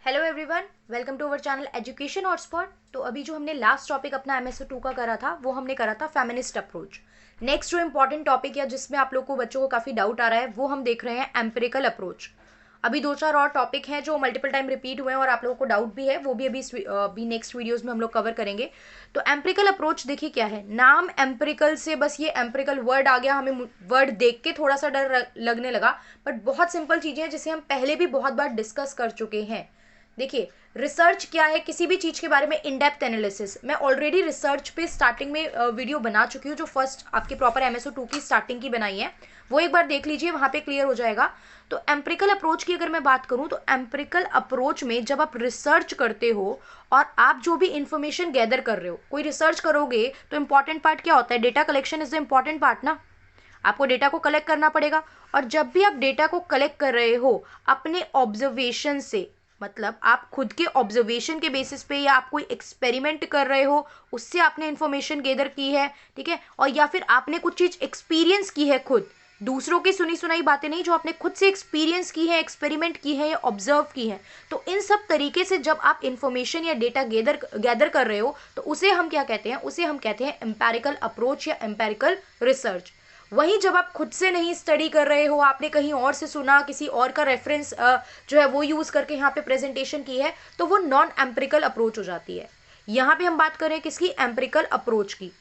Hello everyone, welcome to our channel Education Hotspot. तो अभी जो हमने लास्ट टॉपिक अपना एमएसओ 2 का करा था वो हमने करा था फेमिनिस्ट अप्रोच। नेक्स्ट जो इंपॉर्टेंट टॉपिक या जिसमें आप लोग को बच्चों को काफ़ी डाउट आ रहा है वो हम देख रहे हैं एम्पिरिकल अप्रोच। अभी दो चार और टॉपिक हैं जो मल्टीपल टाइम रिपीट हुए हैं और आप लोगों को डाउट भी है, वो भी अभी नेक्स्ट वीडियोस में हम लोग कवर करेंगे। तो एम्पिरिकल अप्रोच देखिए क्या है, नाम एम्पिरिकल से बस ये एम्पिरिकल वर्ड आ गया, हमें वर्ड देख के थोड़ा सा डर लगने लगा, बट बहुत सिंपल चीज़ें हैं जिसे हम पहले भी बहुत बार डिस्कस कर चुके हैं। देखिए, रिसर्च क्या है, किसी भी चीज़ के बारे में इन डेप्थ एनालिसिस मैं ऑलरेडी रिसर्च पे स्टार्टिंग में वीडियो बना चुकी हूँ, जो फर्स्ट आपके प्रॉपर एमएसओ 2 की स्टार्टिंग की बनाई है, वो एक बार देख लीजिए, वहाँ पे क्लियर हो जाएगा। तो एम्पिरिकल अप्रोच की अगर मैं बात करूँ तो एम्पिरिकल अप्रोच में जब आप रिसर्च करते हो और आप जो भी इंफॉर्मेशन गैदर कर रहे हो, कोई रिसर्च करोगे तो इंपॉर्टेंट पार्ट क्या होता है, data collection is the important part ना। आपको डेटा को कलेक्ट करना पड़ेगा, और जब भी आप डेटा को कलेक्ट कर रहे हो अपने ऑब्जर्वेशन से, मतलब आप खुद के ऑब्जर्वेशन के बेसिस पे या आप कोई एक्सपेरिमेंट कर रहे हो उससे आपने इंफॉर्मेशन गैदर की है, ठीक है, और या फिर आपने कुछ चीज़ एक्सपीरियंस की है खुद, दूसरों की सुनी सुनाई बातें नहीं, जो आपने खुद से एक्सपीरियंस की है, एक्सपेरिमेंट की है या ऑब्जर्व की है। तो इन सब तरीके से जब आप इंफॉर्मेशन या डेटा गैदर कर रहे हो तो उसे हम क्या कहते हैं, उसे हम कहते हैं एम्पेरिकल अप्रोच या एम्पेरिकल रिसर्च। वहीं जब आप खुद से नहीं स्टडी कर रहे हो, आपने कहीं और से सुना, किसी और का रेफरेंस जो है वो यूज़ करके यहाँ पे प्रेजेंटेशन की है, तो वो नॉन एम्पिरिकल अप्रोच हो जाती है। यहाँ पे हम बात करें किसकी, एम्पिरिकल अप्रोच की।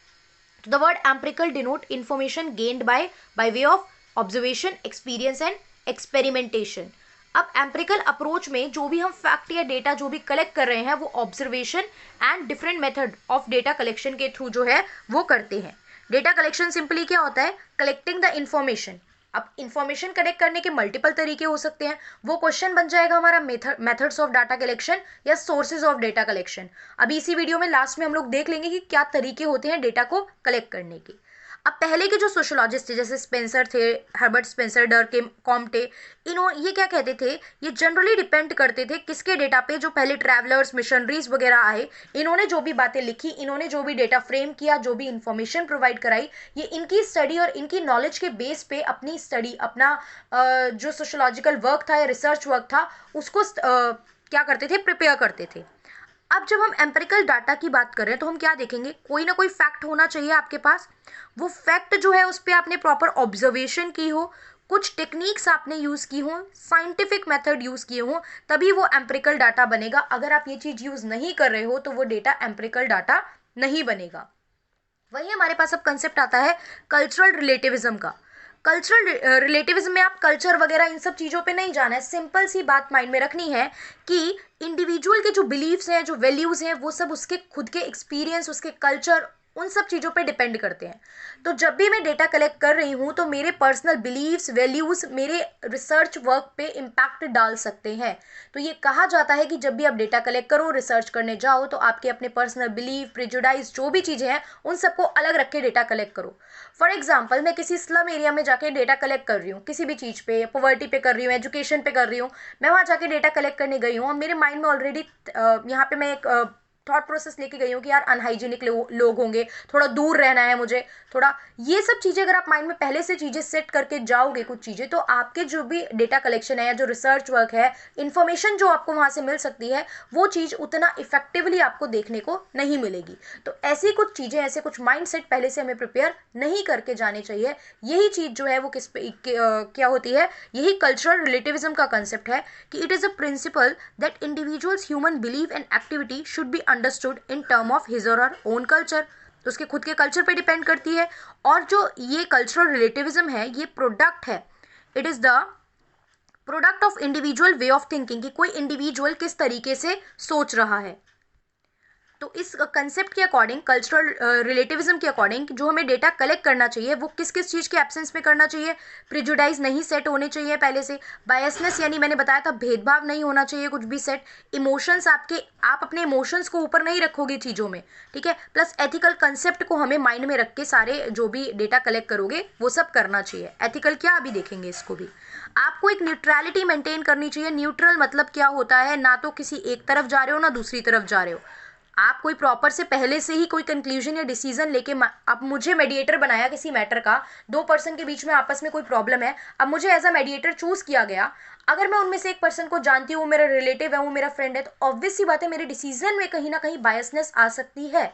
तो the word empirical denote information gained by way of observation, experience and experimentation. अब एम्पिरिकल अप्रोच में जो भी हम फैक्ट या डेटा जो भी कलेक्ट कर रहे हैं वो observation and different method of data collection के थ्रू जो है वो करते हैं। डेटा कलेक्शन सिंपली क्या होता है, कलेक्टिंग द इंफॉर्मेशन। अब इंफॉर्मेशन कलेक्ट करने के मल्टीपल तरीके हो सकते हैं, वो क्वेश्चन बन जाएगा हमारा मेथड्स ऑफ डाटा कलेक्शन या सोर्सेज ऑफ डेटा कलेक्शन। अभी इसी वीडियो में लास्ट में हम लोग देख लेंगे कि क्या तरीके होते हैं डेटा को कलेक्ट करने के। अब पहले के जो सोशोलॉजिस्ट थे, जैसे स्पेंसर थे, हर्बर्ट स्पेंसर, डर्केम, कॉम्टे, ये क्या कहते थे, ये जनरली डिपेंड करते थे किसके डेटा पे, जो पहले ट्रैवलर्स, मिशनरीज वगैरह आए, इन्होंने जो भी बातें लिखी, इन्होंने जो भी डेटा फ्रेम किया, जो भी इंफॉर्मेशन प्रोवाइड कराई, ये इनकी स्टडी और इनकी नॉलेज के बेस पे अपनी स्टडी, अपना जो सोशोलॉजिकल वर्क था या रिसर्च वर्क था उसको क्या करते थे, प्रिपेयर करते थे। अब जब हम एम्पिरिकल डाटा की बात करें तो हम क्या देखेंगे, कोई ना कोई फैक्ट होना चाहिए आपके पास, वो फैक्ट जो है उस पर आपने प्रॉपर ऑब्जर्वेशन की हो, कुछ टेक्निक्स आपने यूज़ की हो, साइंटिफिक मेथड यूज़ किए हो, तभी वो एम्पिरिकल डाटा बनेगा। अगर आप ये चीज़ यूज़ नहीं कर रहे हो तो वो डेटा एम्पिरिकल डाटा नहीं बनेगा। वही हमारे पास अब कंसेप्ट आता है कल्चरल रिलेटिविज्म का। कल्चरल रिलेटिविज्म में आप कल्चर वगैरह इन सब चीज़ों पे नहीं जाना है, सिंपल सी बात माइंड में रखनी है कि इंडिविजुअल के जो बिलीव्स हैं, जो वैल्यूज़ हैं, वो सब उसके खुद के एक्सपीरियंस, उसके कल्चर, उन सब चीज़ों पे डिपेंड करते हैं। तो जब भी मैं डेटा कलेक्ट कर रही हूँ तो मेरे पर्सनल बिलीव्स, वैल्यूज़ मेरे रिसर्च वर्क पे इम्पैक्ट डाल सकते हैं। तो ये कहा जाता है कि जब भी आप डेटा कलेक्ट करो, रिसर्च करने जाओ, तो आपके अपने पर्सनल बिलीव, प्रेजुडाइज जो भी चीज़ें हैं उन सबको अलग रख के डेटा कलेक्ट करो। फॉर एग्जाम्पल, मैं किसी स्लम एरिया में जाके डेटा कलेक्ट कर रही हूँ, किसी भी चीज़ पे, पॉवर्टी पे कर रही हूँ, एजुकेशन पे कर रही हूँ, मैं वहाँ जाके डेटा कलेक्ट करने गई हूँ और मेरे माइंड में ऑलरेडी यहाँ पे मैं एक थॉट प्रोसेस लेके गई हूँ कि यार अनहाइजीनिक लोग होंगे, थोड़ा दूर रहना है मुझे, थोड़ा ये सब चीज़ें अगर आप माइंड में पहले से चीज़ें सेट करके जाओगे कुछ चीज़ें, तो आपके जो भी डेटा कलेक्शन है या जो रिसर्च वर्क है, इन्फॉर्मेशन जो आपको वहाँ से मिल सकती है, वो चीज़ उतना इफेक्टिवली आपको देखने को नहीं मिलेगी। तो ऐसी कुछ चीज़ें, ऐसे कुछ माइंड सेट पहले से हमें प्रिपेयर नहीं करके जाने चाहिए। यही चीज़ जो है वो क्या होती है, यही कल्चरल रिलेटिविज्म का कंसेप्ट है कि it is a principal that individuals human believe and activity should be understood in term of his और हर ओन कल्चर। तो उसके खुद के कल्चर पे डिपेंड करती है। और जो ये कल्चरल रिलेटिविज्म है, ये प्रोडक्ट है, it is the product of individual way of thinking, कि कोई इंडिविजुअल किस तरीके से सोच रहा है। तो इस कंसेप्ट के अकॉर्डिंग, कल्चरल रिलेटिविज्म के अकॉर्डिंग, जो हमें डेटा कलेक्ट करना चाहिए वो किस किस चीज़ के एब्सेंस में करना चाहिए, प्रिजुडाइज नहीं सेट होने चाहिए पहले से, बायसनेस यानी मैंने बताया था भेदभाव नहीं होना चाहिए कुछ भी सेट, इमोशंस आप अपने इमोशंस को ऊपर नहीं रखोगे चीज़ों में, ठीक है, प्लस एथिकल कंसेप्ट को हमें माइंड में रख के सारे जो भी डेटा कलेक्ट करोगे वो सब करना चाहिए। एथिकल क्या, अभी देखेंगे इसको भी। आपको एक न्यूट्रलिटी मेंटेन करनी चाहिए। न्यूट्रल मतलब क्या होता है, ना तो किसी एक तरफ जा रहे हो ना दूसरी तरफ जा रहे हो, आप कोई प्रॉपर से पहले से ही कोई कंक्लूजन या डिसीजन लेके, अब मुझे मेडिएटर बनाया किसी मैटर का, दो पर्सन के बीच में आपस में कोई प्रॉब्लम है, अब मुझे एज अ मेडिएटर चूज किया गया, अगर मैं उनमें से एक पर्सन को जानती हूँ, मेरा रिलेटिव है, वो मेरा फ्रेंड है, तो ऑब्वियस सी बात है मेरे डिसीजन में कहीं ना कहीं बायसनेस आ सकती है,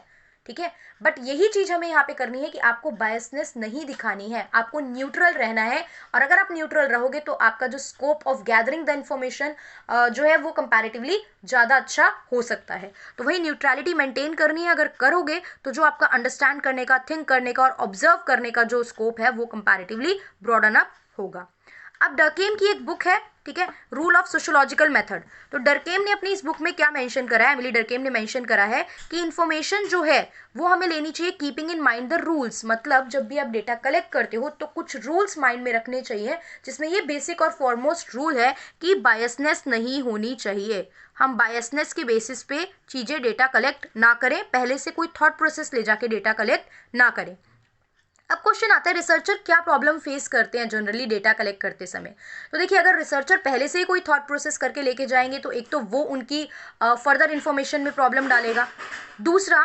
ठीक है। बट यही चीज हमें यहाँ पे करनी है कि आपको बायसनेस नहीं दिखानी है, आपको न्यूट्रल रहना है। और अगर आप न्यूट्रल रहोगे तो आपका जो scope of gathering the information जो है वो कंपैरेटिवली ज़्यादा अच्छा हो सकता है। तो वही न्यूट्रलिटी मेंटेन करनी है, अगर करोगे तो जो आपका अंडरस्टैंड करने का, थिंक करने का और ऑब्जर्व करने का जो स्कोप है वो कंपैरेटिवली ब्रॉडन अप होगा। अब डरकेम की एक बुक है, ठीक है, रूल ऑफ सोशियोलॉजिकल मेथड। तो डरकेम ने अपनी इस बुक में क्या मेंशन करा है, एमिली डरकेम ने मेंशन करा है कि इन्फॉर्मेशन जो है वो हमें लेनी चाहिए keeping in mind the rules. मतलब जब भी आप डेटा कलेक्ट करते हो तो कुछ रूल्स माइंड में रखने चाहिए, जिसमें ये बेसिक और फॉरमोस्ट रूल है कि बायसनेस नहीं होनी चाहिए। हम बायसनेस के बेसिस पे चीज़ें डेटा कलेक्ट ना करें, पहले से कोई थॉट प्रोसेस ले जाके डेटा कलेक्ट ना करें। अब क्वेश्चन आता है, रिसर्चर क्या प्रॉब्लम फेस करते हैं जनरली डेटा कलेक्ट करते समय। तो देखिए, अगर रिसर्चर पहले से ही कोई थॉट प्रोसेस करके लेके जाएंगे तो एक तो वो उनकी फर्दर इन्फॉर्मेशन में प्रॉब्लम डालेगा। दूसरा,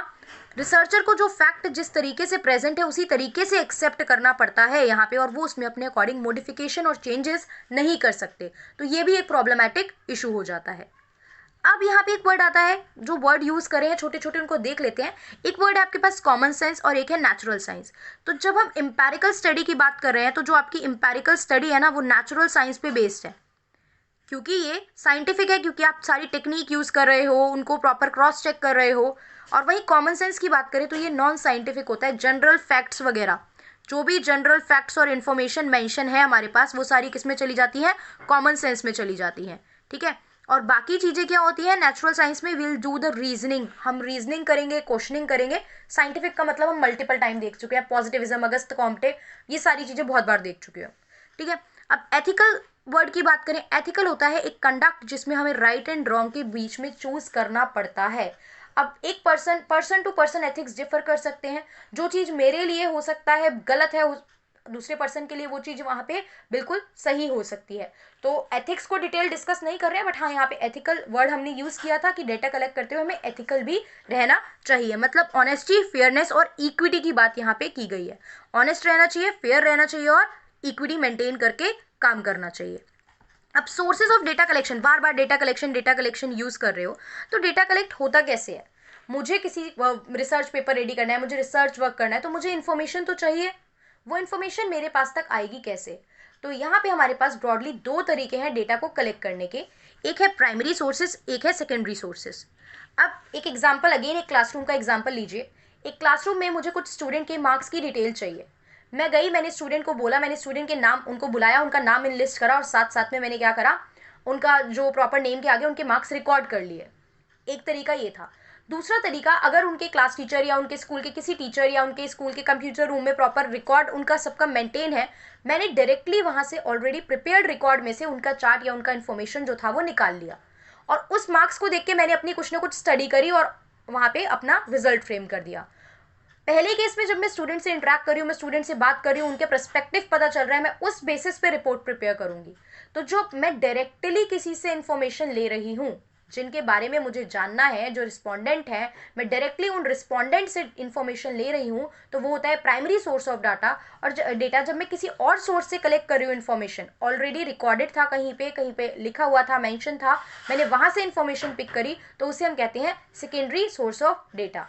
रिसर्चर को जो फैक्ट जिस तरीके से प्रेजेंट है उसी तरीके से एक्सेप्ट करना पड़ता है यहाँ पे, और वो उसमें अपने अकॉर्डिंग मॉडिफिकेशन और चेंजेस नहीं कर सकते। तो ये भी एक प्रॉब्लमैटिक इशू हो जाता है। अब यहाँ पे एक वर्ड आता है, जो वर्ड यूज करे हैं छोटे छोटे उनको देख लेते हैं। एक वर्ड है आपके पास कॉमन सेंस और एक है नेचुरल साइंस। तो जब हम इंपेरिकल स्टडी की बात कर रहे हैं तो जो आपकी इंपेरिकल स्टडी है ना वो नेचुरल साइंस पे बेस्ड है, क्योंकि ये साइंटिफिक है, क्योंकि आप सारी टेक्निक यूज कर रहे हो, उनको प्रॉपर क्रॉस चेक कर रहे हो। और वहीं कॉमन सेंस की बात करें तो ये नॉन साइंटिफिक होता है, जनरल फैक्ट्स वगैरह, जो भी जनरल फैक्ट्स और इन्फॉर्मेशन मेंशन है हमारे पास वो सारी किस में चली जाती है, कॉमन सेंस में चली जाती है, ठीक है। और बाकी चीज़ें क्या होती है, नेचुरल साइंस में विल डू द रीजनिंग, हम रीजनिंग करेंगे, क्वेश्चनिंग करेंगे। साइंटिफिक का मतलब हम मल्टीपल टाइम देख चुके हैं, पॉजिटिविज्म, अगस्त कॉम्टे, ये सारी चीज़ें बहुत बार देख चुके हैं, ठीक है। अब एथिकल वर्ड की बात करें, एथिकल होता है एक कंडक्ट जिसमें हमें राइट एंड रॉन्ग के बीच में चूज करना पड़ता है। अब एक person to person ethics differ कर सकते हैं। जो चीज़ मेरे लिए हो सकता है गलत है, दूसरे पर्सन के लिए वो चीज़ वहाँ पे बिल्कुल सही हो सकती है। तो एथिक्स को डिटेल डिस्कस नहीं कर रहे हैं, बट हाँ यहाँ पे एथिकल वर्ड हमने यूज़ किया था कि डेटा कलेक्ट करते हुए हमें एथिकल भी रहना चाहिए। मतलब ऑनेस्टी, फेयरनेस और इक्विटी की बात यहाँ पे की गई है। ऑनेस्ट रहना चाहिए, फेयर रहना चाहिए और इक्विटी मेंटेन करके काम करना चाहिए। अब sources of data collection, bar bar data collection use कर रहे हो, तो डेटा कलेक्ट होता कैसे है। मुझे किसी रिसर्च पेपर रेडी करना है, मुझे रिसर्च वर्क करना है, तो मुझे इन्फॉर्मेशन तो चाहिए। वो इन्फॉर्मेशन मेरे पास तक आएगी कैसे। तो यहाँ पे हमारे पास ब्रॉडली दो तरीके हैं डेटा को कलेक्ट करने के। एक है प्राइमरी सोर्सेज, एक है सेकेंडरी सोर्सेज। अब एक एग्जाम्पल, अगेन एक क्लासरूम का एग्जाम्पल लीजिए। एक क्लासरूम में मुझे कुछ स्टूडेंट के मार्क्स की डिटेल चाहिए। मैं गई, मैंने स्टूडेंट को बोला, मैंने स्टूडेंट के नाम उनको बुलाया, उनका नाम लिस्ट करा और साथ साथ में मैंने क्या करा, उनका जो प्रॉपर नेम के आगे उनके मार्क्स रिकॉर्ड कर लिए। एक तरीका ये था। दूसरा तरीका, अगर उनके क्लास टीचर या उनके स्कूल के किसी टीचर या उनके स्कूल के कंप्यूटर रूम में प्रॉपर रिकॉर्ड उनका सबका मेंटेन है, मैंने डायरेक्टली वहां से ऑलरेडी प्रिपेयर्ड रिकॉर्ड में से उनका चार्ट या उनका इन्फॉर्मेशन जो था वो निकाल लिया, और उस मार्क्स को देख के मैंने अपनी कुछ ना कुछ स्टडी करी और वहां पे अपना रिजल्ट फ्रेम कर दिया। पहले केस में जब मैं स्टूडेंट से इंटरेक्ट कर रही हूँ, मैं स्टूडेंट से बात कर रही हूँ, उनके पर्सपेक्टिव पता चल रहा है, मैं उस बेसिस पे रिपोर्ट प्रिपेयर करूंगी। तो जो मैं डायरेक्टली किसी से इंफॉर्मेशन ले रही हूँ, जिनके बारे में मुझे जानना है, जो रिस्पोंडेंट है, मैं डायरेक्टली उन रिस्पोंडेंट से इंफॉर्मेशन ले रही हूँ, तो वो होता है प्राइमरी सोर्स ऑफ डाटा। और डेटा जब मैं किसी और सोर्स से कलेक्ट कर रही हूँ, इन्फॉर्मेशन ऑलरेडी रिकॉर्डेड था, कहीं पे लिखा हुआ था, मेंशन था, मैंने वहां से इन्फॉर्मेशन पिक करी, तो उसे हम कहते हैं secondary source of data.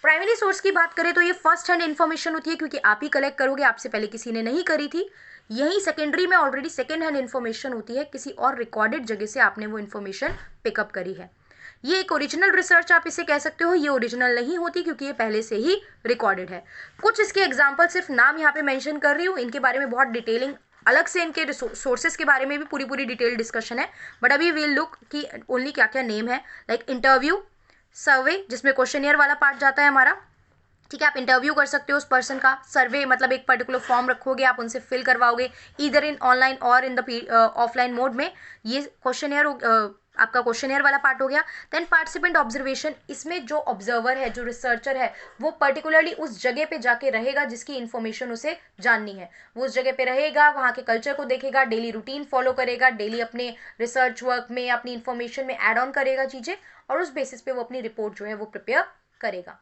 Primary source की बात करें तो ये फर्स्ट हैंड इन्फॉर्मेशन होती है, क्योंकि आप ही कलेक्ट करोगे, आपसे पहले किसी ने नहीं करी थी। यही सेकेंडरी में ऑलरेडी सेकेंड हैंड इन्फॉर्मेशन होती है, किसी और रिकॉर्डेड जगह से आपने वो इन्फॉर्मेशन पिकअप करी है। ये एक ओरिजिनल रिसर्च आप इसे कह सकते हो, ये ओरिजिनल नहीं होती क्योंकि ये पहले से ही रिकॉर्डेड है। कुछ इसके एग्जाम्पल सिर्फ नाम यहाँ पे मेंशन कर रही हूँ, इनके बारे में बहुत डिटेलिंग अलग से, इनके सोर्सेज के बारे में भी पूरी पूरी डिटेल डिस्कशन है, बट अभी वील लुक कि ओनली क्या क्या नेम है। लाइक इंटरव्यू, सर्वे जिसमें क्वेश्चनियर वाला पार्ट जाता है हमारा, ठीक है। आप इंटरव्यू कर सकते हो उस पर्सन का। सर्वे मतलब एक पर्टिकुलर फॉर्म रखोगे, आप उनसे फिल करवाओगे, इधर इन ऑनलाइन और इन द ऑफलाइन मोड में। ये क्वेश्चनियर आपका क्वेश्चनियर वाला पार्ट हो गया। देन पार्टिसिपेंट ऑब्जर्वेशन, इसमें जो ऑब्जर्वर है, जो रिसर्चर है, वो पर्टिकुलरली उस जगह पे जाके रहेगा जिसकी इन्फॉर्मेशन उसे जाननी है। वो उस जगह पे रहेगा, वहाँ के कल्चर को देखेगा, डेली रूटीन फॉलो करेगा, डेली अपने रिसर्च वर्क में, अपनी इन्फॉर्मेशन में एड ऑन करेगा चीज़ें, और उस बेसिस पे वो अपनी रिपोर्ट जो है वो प्रिपेयर करेगा।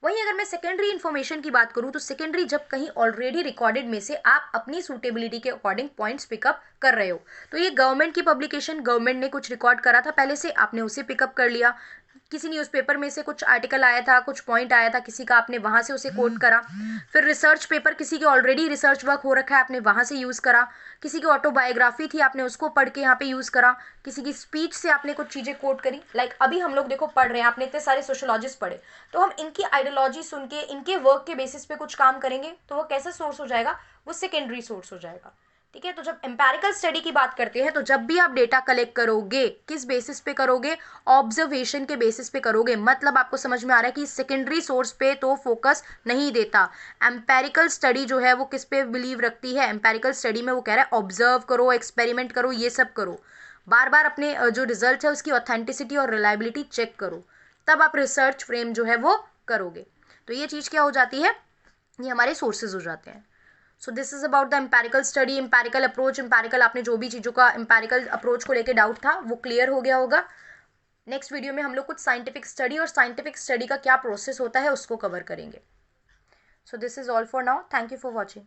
वहीं अगर मैं सेकेंडरी इन्फॉर्मेशन की बात करूँ तो सेकेंडरी जब कहीं ऑलरेडी रिकॉर्डेड में से आप अपनी सूटेबिलिटी के अकॉर्डिंग पॉइंट्स पिकअप कर रहे हो, तो ये गवर्नमेंट की पब्लिकेशन, गवर्नमेंट ने कुछ रिकॉर्ड करा था पहले से, आपने उसे पिकअप कर लिया। किसी न्यूज़पेपर में से कुछ आर्टिकल आया था, कुछ पॉइंट आया था किसी का, आपने वहां से उसे कोट करा। फिर रिसर्च पेपर, किसी की ऑलरेडी रिसर्च वर्क हो रखा है, आपने वहां से यूज़ करा। किसी की ऑटोबायोग्राफी थी, आपने उसको पढ़ के यहाँ पे यूज़ करा। किसी की स्पीच से आपने कुछ चीज़ें कोट करी। लाइक अभी हम लोग देखो पढ़ रहे हैं, आपने इतने सारे सोशोलॉजिस्ट पढ़े, तो हम इनकी आइडियोलॉजी सुन के इनके वर्क के बेसिस पे कुछ काम करेंगे, तो वो कैसा सोर्स हो जाएगा, वो सेकेंडरी सोर्स हो जाएगा। ठीक है, तो जब एम्पेरिकल स्टडी की बात करते हैं तो जब भी आप डेटा कलेक्ट करोगे, किस बेसिस पे करोगे, ऑब्जर्वेशन के बेसिस पे करोगे। मतलब आपको समझ में आ रहा है कि सेकेंडरी सोर्स पे तो फोकस नहीं देता। एम्पेरिकल स्टडी जो है वो किस पे बिलीव रखती है, एम्पेरिकल स्टडी में वो कह रहा है ऑब्जर्व करो, एक्सपेरिमेंट करो, ये सब करो, बार बार अपने जो रिजल्ट है उसकी ऑथेंटिसिटी और रिलायबिलिटी चेक करो, तब आप रिसर्च फ्रेम जो है वो करोगे। तो ये चीज़ क्या हो जाती है, ये हमारे सोर्सेज हो जाते हैं। So this is about the empirical study, empirical approach. Empirical, आपने जो भी चीज़ों का एम्पेरिकल अप्रोच को लेकर डाउट था वो क्लियर हो गया होगा। नेक्स्ट वीडियो में हम लोग कुछ साइंटिफिक स्टडी और साइंटिफिक स्टडी का क्या प्रोसेस होता है उसको कवर करेंगे। So this is all for now, thank you for watching.